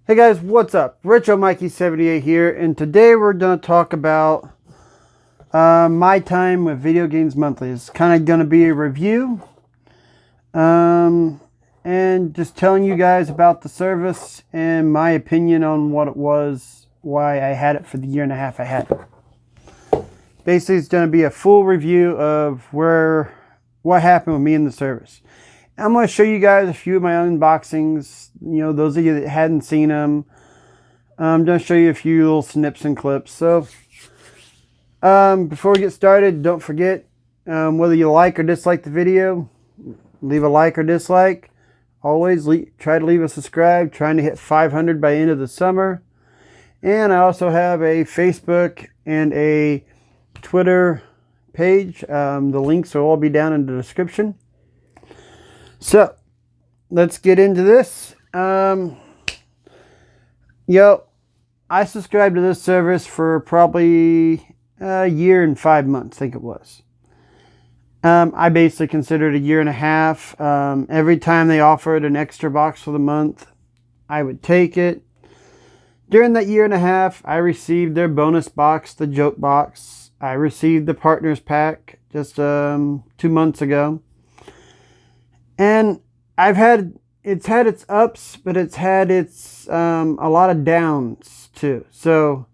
Hey guys, what's up? Retro Mikey 78 here, and today we're going to talk about my time with Video Games Monthly. It's kind of going to be a review, and just telling you guys about the service and my opinion on what it was, why I had it for the year and a half I had it. Basically, it's going to be a full review of what happened with me in the service. I'm going to show you guys a few of my unboxings. You know, those of you that hadn't seen them, I'm going to show you a few little snips and clips. So, before we get started, don't forget, whether you like or dislike the video, leave a like or dislike. Always try to leave a subscribe, trying to hit 500 by the end of the summer. And I also have a Facebook and a Twitter page. The links will all be down in the description. So, let's get into this. I subscribed to this service for probably a year and 5 months, I think it was. I basically considered a year and a half. Every time they offered an extra box for the month, I would take it. During that year and a half, I received their bonus box, the joke box. I received the partners pack just 2 months ago. And it's had its ups, but it's had its a lot of downs too. So,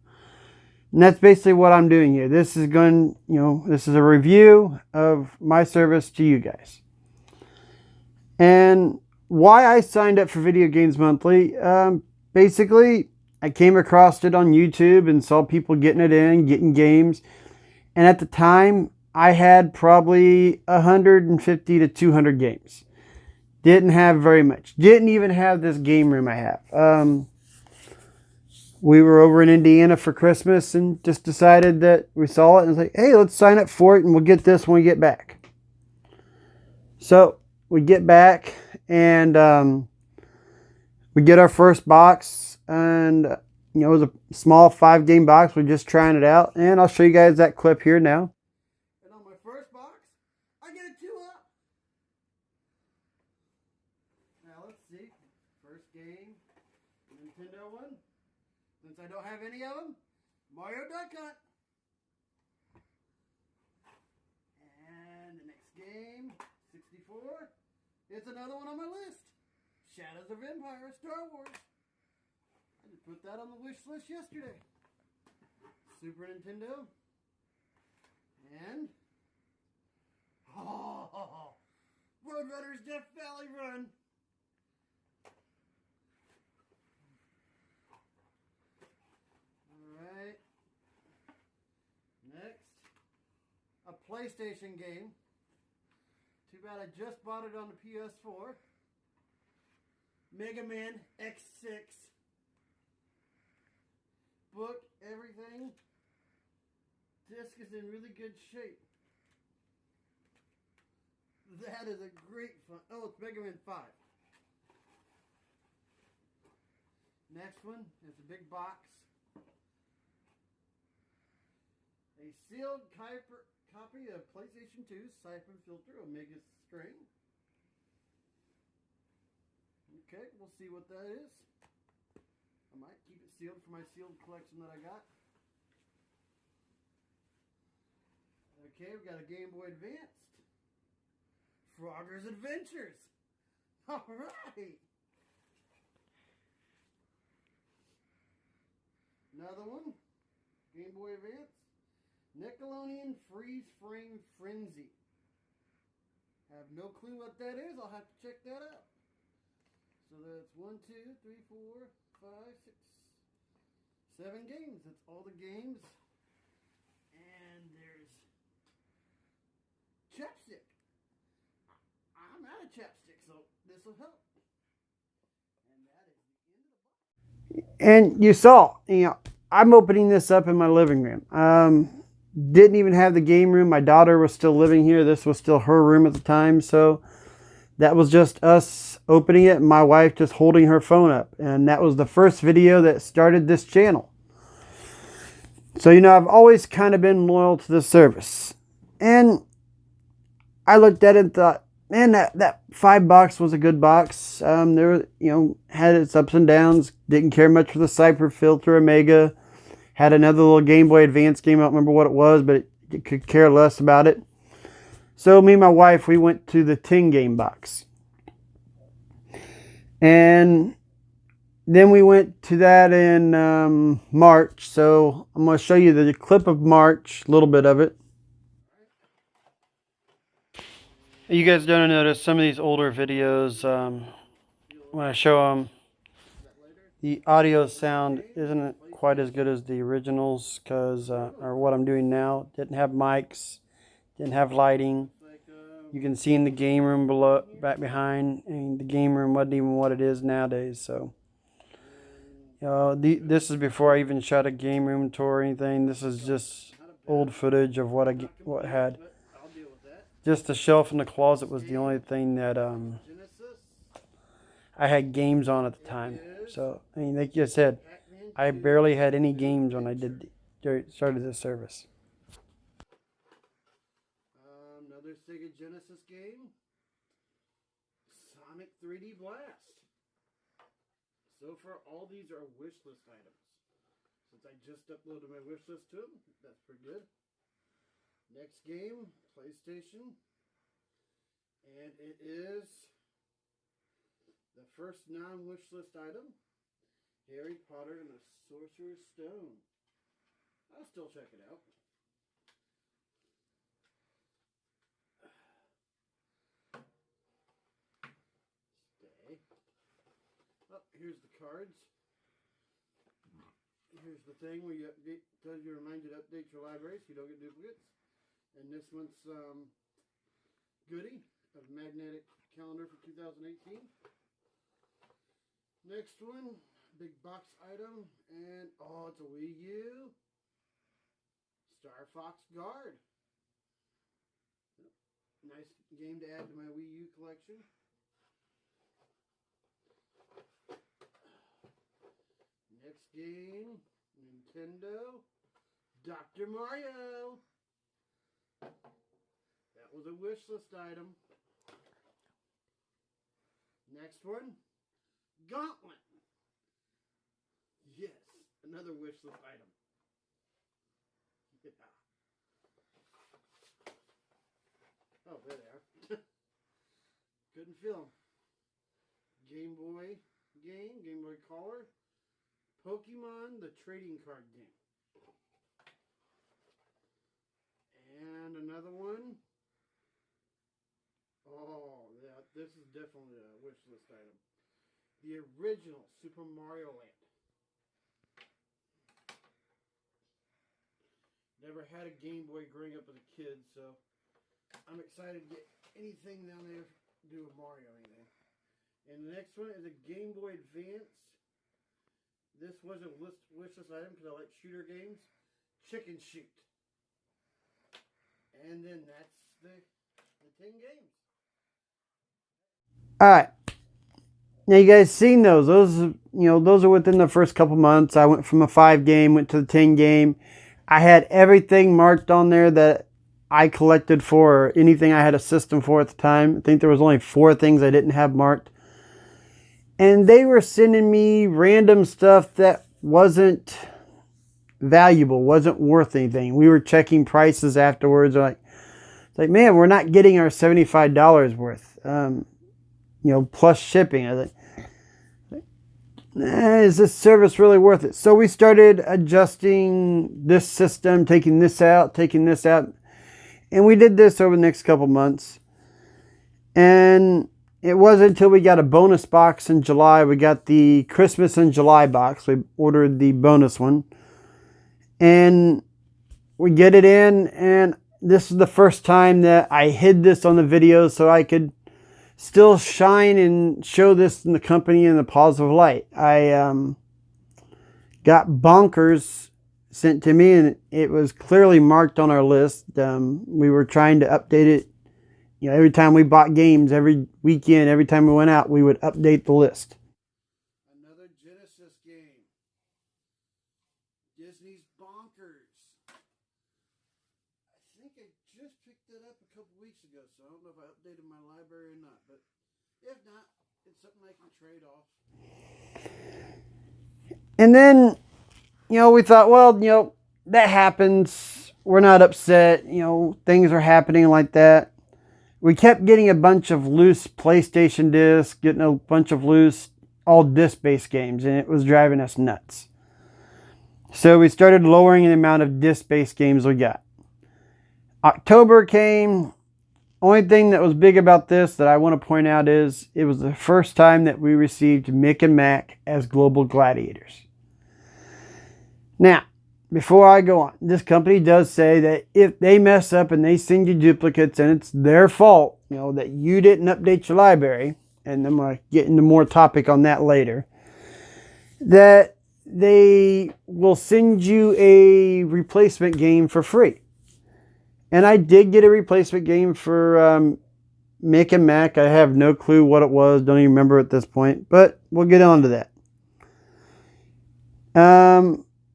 and that's basically what I'm doing here. This is this is a review of my service to you guys. And why I signed up for Video Games Monthly, basically, I came across it on YouTube and saw people getting games. And at the time, I had probably 150 to 200 games. Didn't have very much. Didn't even have this game room I have. We were over in Indiana for Christmas and just decided that we saw it and was like, hey, let's sign up for it and we'll get this when we get back. So we get back and we get our first box, and it was a small 5-game box. We're just trying it out, and I'll show you guys that clip here now. And on my first box, I get a 2-up. Now let's see. First game, Nintendo one. Since I don't have any of them, Mario Duck Hunt. And the next game, 64. It's another one on my list. Shadows of Empire, Star Wars. I just put that on the wish list yesterday. Super Nintendo. And Roadrunners Death Valley Run. Alright. Next, a PlayStation game. Too bad I just bought it on the PS4. Mega Man X6. Book, everything. Disc is in really good shape. That is a great fun. Oh, it's Mega Man 5. Next one is a big box. A sealed copy of PlayStation 2 Siphon Filter Omega String. Okay, we'll see what that is. I might keep it sealed for my sealed collection that I got. Okay, we got a Game Boy Advanced. Frogger's Adventures. Alright. Another one. Game Boy Advance. Nickelodeon Freeze Frame Frenzy. Have no clue what that is. I'll have to check that out. So that's 1, 2, 3, 4, 5, 6, 7 games. That's all the games. And there's chapstick. I'm out of chapstick, so this will help. And that is the end of the box. And you saw, I'm opening this up in my living room. Didn't even have the game room. My daughter was still living here. This was still her room at the time, so that was just us opening it and my wife just holding her phone up. And that was the first video that started this channel. So, I've always kind of been loyal to this service. And I looked at it and thought, man, that $5 was a good box. There, had its ups and downs. Didn't care much for the Cypher Filter Omega. Had another little Game Boy Advance game. I don't remember what it was, but it could care less about it. So me and my wife, we went to the 10 game box. And then we went to that in March. So I'm going to show you the clip of March, a little bit of it. You guys don't notice some of these older videos, when I show them, the audio sound isn't quite as good as the originals because, or what I'm doing now, didn't have mics, didn't have lighting. You can see in the game room below, back behind, and the game room wasn't even what it is nowadays. So, this is before I even shot a game room tour or anything. This is just old footage of what I had. Just the shelf in the closet was the only thing that I had games on at the time. So, I mean, like you said, I barely had any games when I started this service. Another Sega Genesis game, Sonic 3D Blast. So far, all these are wish list items. Since I just uploaded my wish list to them, that's pretty good. Next game, PlayStation. And it is the first non-wish list item, Harry Potter and the Sorcerer's Stone. I'll still check it out. Stay. Oh, here's the cards. Here's the thing where you update, tells you, remind you to update your library so you don't get duplicates. And this one's goodie of magnetic calendar for 2018. Next one, big box item, and oh, it's a Wii U Star Fox Guard. Nice game to add to my Wii U collection. Next game, Nintendo, Dr. Mario. That was a wish list item. Next one, Gauntlet. Yes, another wish list item. Yeah. Oh, there they are. Couldn't feel them. Game Boy game, Game Boy Color. Pokemon, the trading card game. And another one. Oh, yeah, this is definitely a wish list item. The original Super Mario Land. Never had a Game Boy growing up as a kid, so I'm excited to get anything down there to do with Mario or anything. And the next one is a Game Boy Advance. This was a wish list item because I like shooter games. Chicken Shoot. And then that's the 10 games. Alright. Now you guys seen those. Those are within the first couple months. I went from a 5 game, went to the 10 game. I had everything marked on there that I collected for, or anything I had a system for at the time. I think there was only 4 things I didn't have marked. And they were sending me random stuff that wasn't valuable, wasn't worth anything. We were checking prices afterwards. It's like, man, we're not getting our $75 worth, plus shipping. I was like, is this service really worth it? So we started adjusting this system, taking this out. And we did this over the next couple months. And it wasn't until we got a bonus box in July. We got the Christmas in July box. We ordered the bonus one. And we get it in, and this is the first time that I hid this on the video so I could still shine and show this in the company in a positive light. I got Bonkers sent to me, and it was clearly marked on our list. We were trying to update it. Every time we bought games, every weekend, every time we went out, we would update the list. Another Genesis game. Disney's Bonkers. I think I just picked it up a couple weeks ago, so I don't know if I updated my library or not. But if not, it's something I can trade off. And then, we thought, well, that happens. We're not upset. Things are happening like that. We kept getting a bunch of loose PlayStation discs, getting a bunch of loose all disc-based games, and it was driving us nuts. So we started lowering the amount of disc-based games we got. October came. Only thing that was big about this that I want to point out is it was the first time that we received Mick and Mac as global gladiators. Now, before I go on, this company does say that if they mess up and they send you duplicates and it's their fault, that you didn't update your library, and I'm going to get into more topic on that later, that they will send you a replacement game for free. And I did get a replacement game for Mick and Mac. I have no clue what it was. Don't even remember at this point. But we'll get on to that.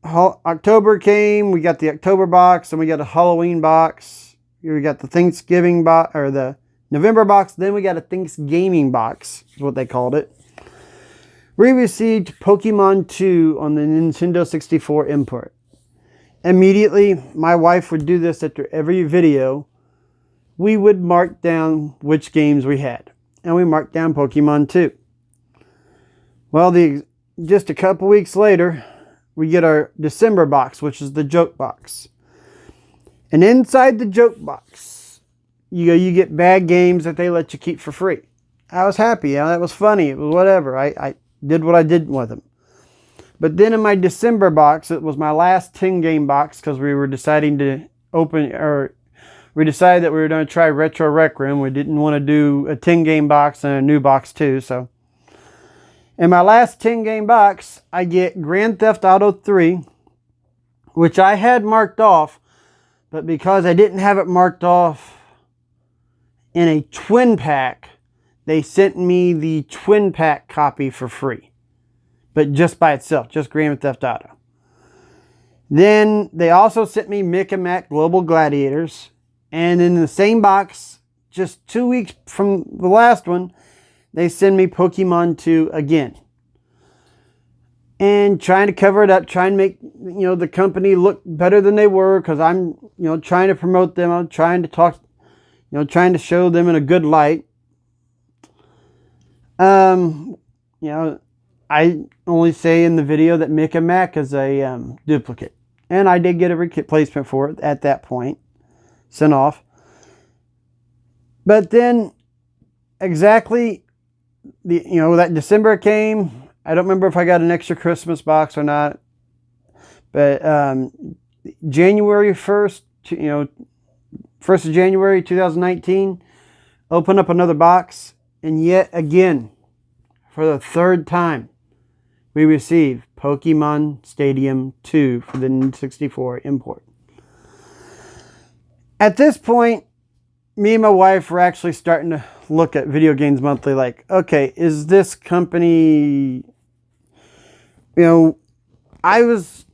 October came. We got the October box. And we got a Halloween box. We got the Thanksgiving box. Or the November box. Then we got a Thanksgiving box. Is what they called it. We received Pokemon 2 on the Nintendo 64 import. Immediately, my wife would do this after every video. We would mark down which games we had. And we marked down Pokemon 2. Well, just a couple weeks later, we get our December box, which is the joke box. And inside the joke box, you get bad games that they let you keep for free. I was happy. That was funny. It was whatever. I did what I did with them. But then in my December box, it was my last 10-game box because we were deciding to we decided that we were going to try Retro Rec Room. We didn't want to do a 10-game box and a new box too. So in my last 10-game box, I get Grand Theft Auto 3, which I had marked off, but because I didn't have it marked off in a twin pack, they sent me the twin pack copy for free. But just by itself, just Grand Theft Auto. Then they also sent me Mick and Mac Global Gladiators. And in the same box, just 2 weeks from the last one, they send me Pokemon 2 again. And trying to cover it up, trying to make the company look better than they were, because I'm trying to promote them. I'm trying to talk, trying to show them in a good light. I only say in the video that Mick and Mac is a duplicate. And I did get a replacement for it at that point. Sent off. But then, exactly, that December came. I don't remember if I got an extra Christmas box or not. But January 1st, 1st of January 2019, open up another box. And yet again, for the third time, we received Pokemon Stadium 2 for the N64 import. At this point, me and my wife were actually starting to look at Video Games Monthly like, okay, is this company... I was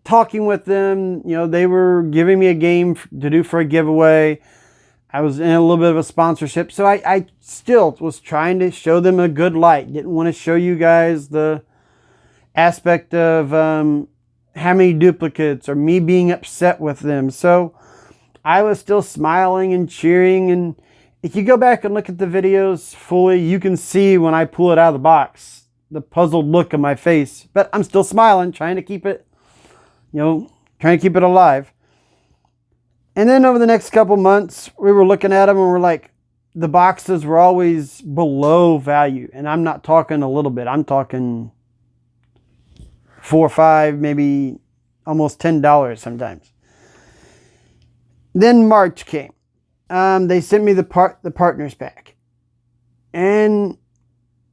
talking with them. They were giving me a game to do for a giveaway. I was in a little bit of a sponsorship. So I still was trying to show them a good light. Didn't want to show you guys the aspect of how many duplicates or me being upset with them. So I was still smiling and cheering. And if you go back and look at the videos fully, you can see when I pull it out of the box, the puzzled look on my face. But I'm still smiling, trying to keep it, trying to keep it alive. And then over the next couple months, we were looking at them and we're like, the boxes were always below value. And I'm not talking a little bit. I'm talking $4 or $5, maybe almost $10 sometimes. Then March came. They sent me the Partners Pack. And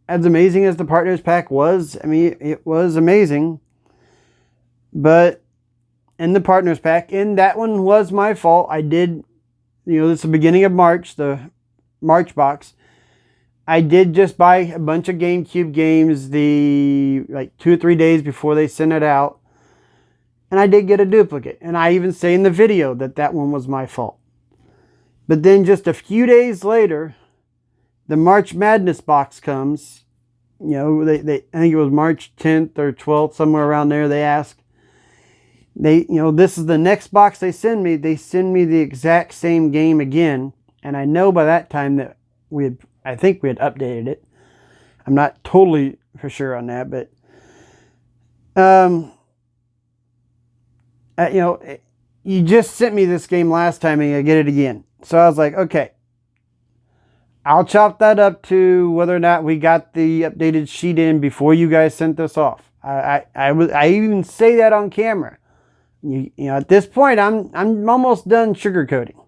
as amazing as the Partners Pack was, it was amazing. But in the Partners Pack, and that one was my fault. I did, it's the beginning of March, the March box. I did just buy a bunch of GameCube games 2 or 3 days before they sent it out. And I did get a duplicate. And I even say in the video that one was my fault. But then just a few days later, the March Madness box comes. You know, I think it was March 10th or 12th, somewhere around there. They ask, this is the next box they send me. They send me the exact same game again. And I know by that time that I think we had updated it. I'm not totally for sure on that, but, you just sent me this game last time and I get it again. So I was like, okay, I'll chop that up to whether or not we got the updated sheet in before you guys sent this off. I even say that on camera. At this point, I'm almost done sugarcoating.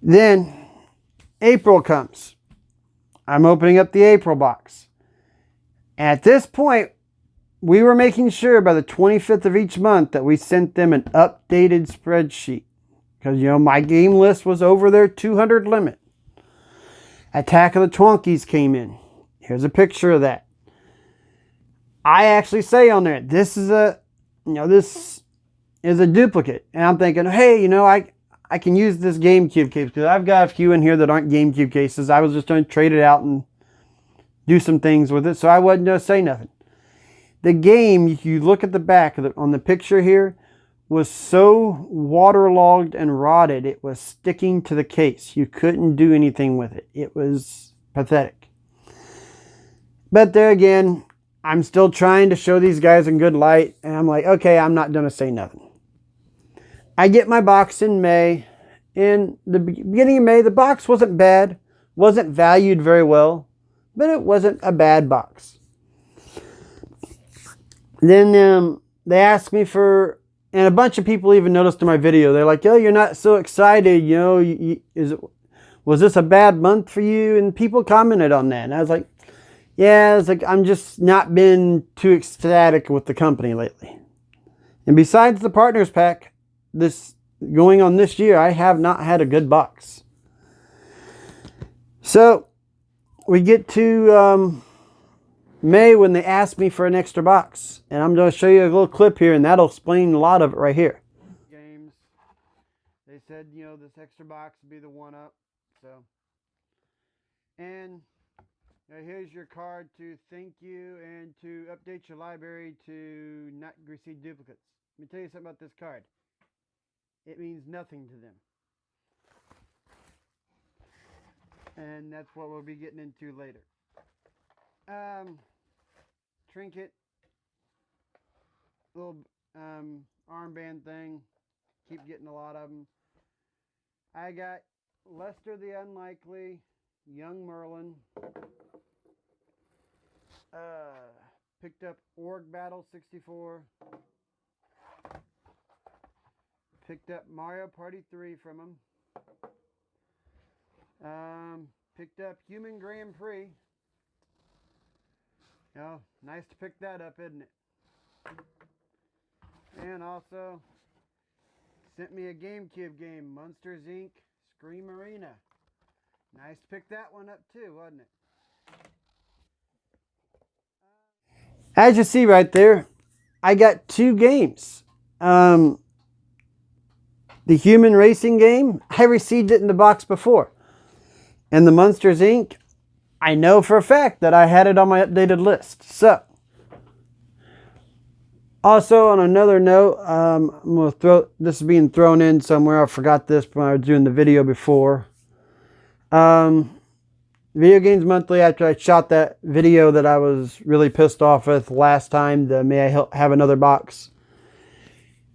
Then April comes. I'm opening up the April box. At this point, we were making sure by the 25th of each month that we sent them an updated spreadsheet. Because, my game list was over their 200 limit. Attack of the Twonkies came in. Here's a picture of that. I actually say on there, this is a duplicate. And I'm thinking, hey, I can use this GameCube case because I've got a few in here that aren't GameCube cases. I was just going to trade it out and do some things with it. So I wasn't going to say nothing. The game, if you look at the back on the picture here, was so waterlogged and rotted, it was sticking to the case. You couldn't do anything with it. It was pathetic. But there again, I'm still trying to show these guys in good light, and I'm like, okay, I'm not going to say nothing. I get my box in May. In the beginning of May, the box wasn't bad, wasn't valued very well, but it wasn't a bad box. Then they asked me for, and a bunch of people even noticed in my video, they're like, oh, you're not so excited, was this a bad month for you? And people commented on that. And I was like, yeah, I'm just not been too ecstatic with the company lately. And besides the Partners Pack, going on this year, I have not had a good box. So we get to May when they asked me for an extra box. And I'm going to show you a little clip here, and that'll explain a lot of it right here. Games. They said, this extra box would be the one-up. So, and here's your card to thank you and to update your library to not receive duplicates. Let me tell you something about this card. It means nothing to them. And that's what we'll be getting into later. Trinket. Little armband thing. Keep getting a lot of them. I got Lester the Unlikely, Young Merlin. Picked up Org Battle 64. Picked up Mario Party 3 from him. Picked up Human Grand Prix. Nice to pick that up, isn't it? And also sent me a GameCube game, Monsters Inc. Scream Arena. Nice to pick that one up too, wasn't it? As you see right there, I got two games. The Human Racing game, I received it in the box before. And the Monsters Inc., I know for a fact that I had it on my updated list. So, also on another note, I'm going to throw, this is being thrown in somewhere. I forgot this when I was doing the video before. Video Games Monthly, after I shot that video that I was really pissed off with last time, the May I Have Another Box,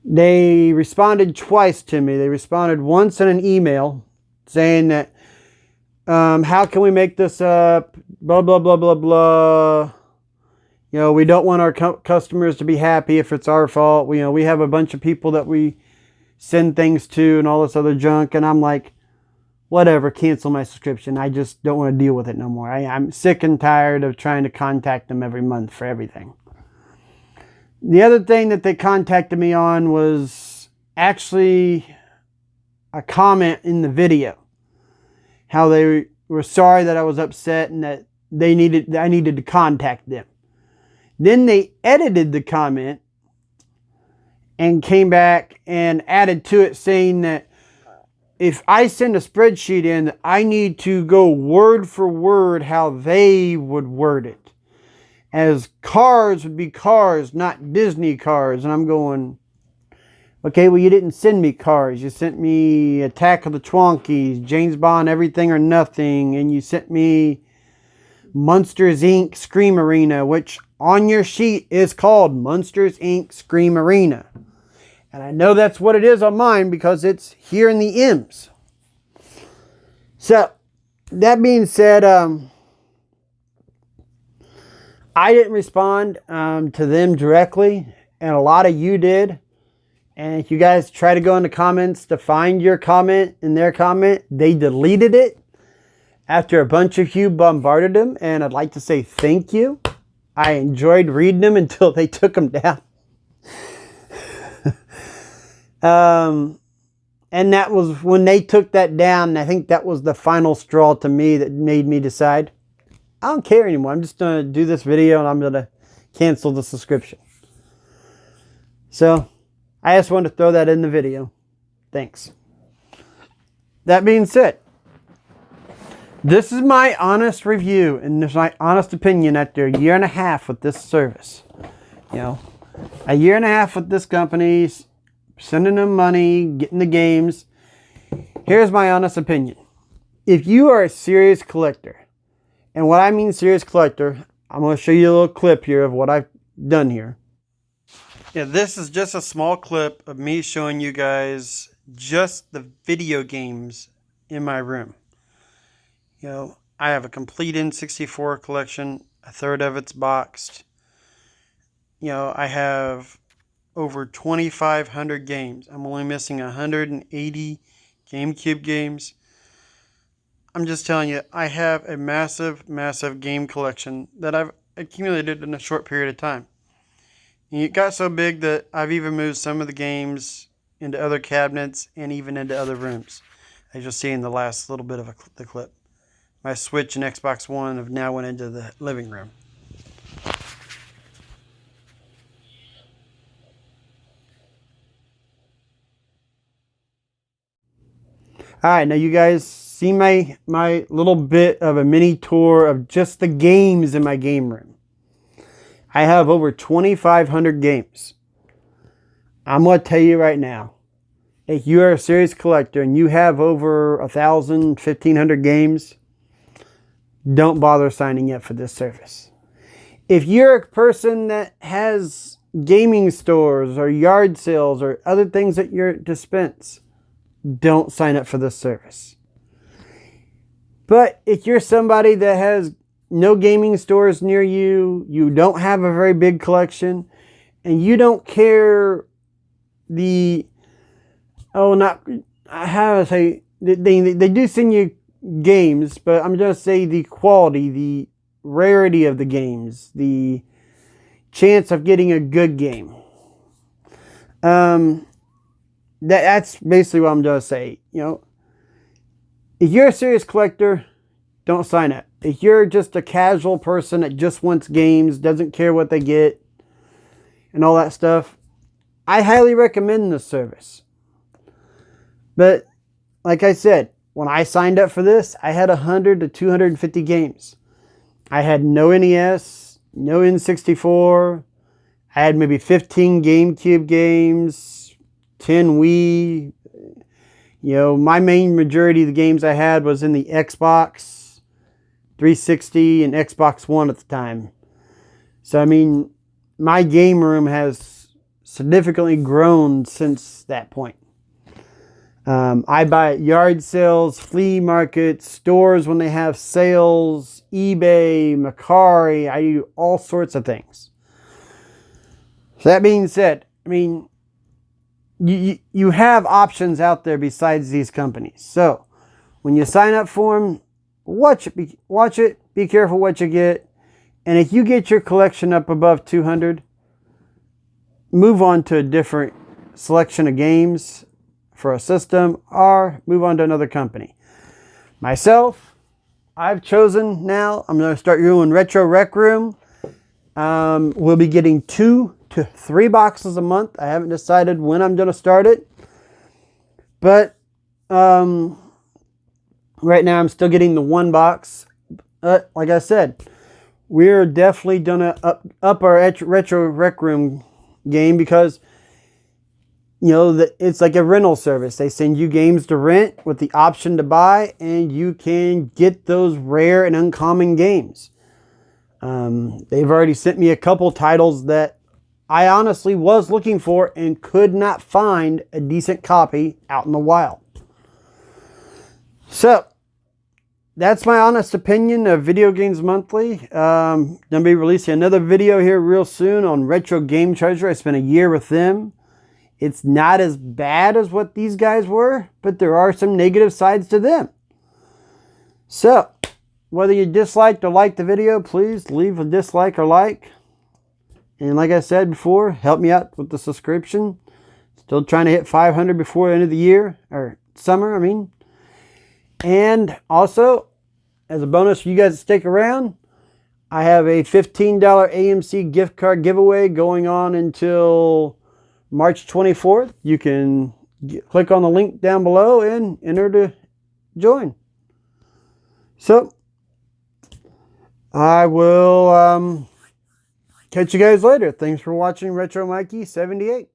they responded twice to me. They responded once in an email saying that, how can we make this up? Blah, blah, blah, blah, blah. We don't want our customers to be happy if it's our fault. We have a bunch of people that we send things to and all this other junk. And I'm like, whatever, cancel my subscription. I just don't want to deal with it no more. I'm sick and tired of trying to contact them every month for everything. The other thing that they contacted me on was actually a comment in the video. How they were sorry that I was upset and that I needed to contact them. Then they edited the comment and came back and added to it saying that if I send a spreadsheet in, I need to go word for word how they would word it. As cars would be cars, not Disney cars. And I'm going, okay, well, you didn't send me cars. You sent me Attack of the Twonkies, James Bond, Everything or Nothing. And you sent me Monsters, Inc. Scream Arena, which on your sheet is called Monsters, Inc. Scream Arena. And I know that's what it is on mine because it's here in the M's. So, that being said, I didn't respond to them directly, and a lot of you did. And if you guys try to go in the comments to find your comment in their comment, they deleted it after a bunch of you bombarded them. And I'd like to say thank you. I enjoyed reading them until they took them down. And that was when they took that down. I think that was the final straw to me that made me decide, I don't care anymore. I'm just going to do this video and I'm going to cancel the subscription. So, I just wanted to throw that in the video. Thanks. That being said, this is my honest review and this is my honest opinion after a year and a half with this service. You know, a year and a half with this company, sending them money, getting the games. Here's my honest opinion. If you are a serious collector, and what I mean serious collector, I'm going to show you a little clip here of what I've done here. Yeah, this is just a small clip of me showing you guys just the video games in my room. You know, I have a complete N64 collection. A third of it's boxed. You know, I have over 2,500 games. I'm only missing 180 GameCube games. I'm just telling you, I have a massive, massive game collection that I've accumulated in a short period of time. And it got so big that I've even moved some of the games into other cabinets and even into other rooms. As you'll see in the last little bit of the clip. My Switch and Xbox One have now went into the living room. Alright, now you guys see my little bit of a mini tour of just the games in my game room. I have over 2,500 games. I'm going to tell you right now, if you are a serious collector and you have over 1,000, 1,500 games, don't bother signing up for this service. If you're a person that has gaming stores or yard sales or other things at your dispense, don't sign up for this service. But if you're somebody that has no gaming stores near you, you don't have a very big collection, and you don't care they do send you games, but I'm going to say the quality, the rarity of the games, the chance of getting a good game. That's basically what I'm going to say. You know, if you're a serious collector, don't sign up. If you're just a casual person that just wants games, doesn't care what they get, and all that stuff, I highly recommend this service. But, like I said, when I signed up for this, I had 100 to 250 games. I had no NES, no N64. I had maybe 15 GameCube games, 10 Wii. You know, my main majority of the games I had was in the Xbox 360 and Xbox One at the time. So, I mean, my game room has significantly grown since that point. I buy at yard sales, flea markets, stores when they have sales, eBay, Mercari. I do all sorts of things. So that being said, I mean, you have options out there besides these companies. So when you sign up for them, watch it, be careful what you get. And if you get your collection up above 200, move on to a different selection of games for a system, or move on to another company. Myself, I've chosen now, I'm going to start doing Retro Rec Room. We'll be getting 2 to 3 boxes a month. I haven't decided when I'm going to start it. But Right now, I'm still getting the one box. Like I said, we're definitely gonna up our Retro Rec Room game because it's like a rental service. They send you games to rent with the option to buy, and you can get those rare and uncommon games. They've already sent me a couple titles that I honestly was looking for and could not find a decent copy out in the wild. So, that's my honest opinion of Video Games Monthly. Gonna be releasing another video here real soon on Retro Game Treasure. I spent a year with them. It's not as bad as what these guys were, but there are some negative sides to them. So, whether you disliked or liked the video, please leave a dislike or like. And like I said before, help me out with the subscription. Still trying to hit 500 before the end of the year, or summer, I mean. And also, as a bonus for you guys to stick around, I have a $15 AMC gift card giveaway going on until March 24th. You can click on the link down below and enter to join. So, I will catch you guys later. Thanks for watching Retro Mikey 78.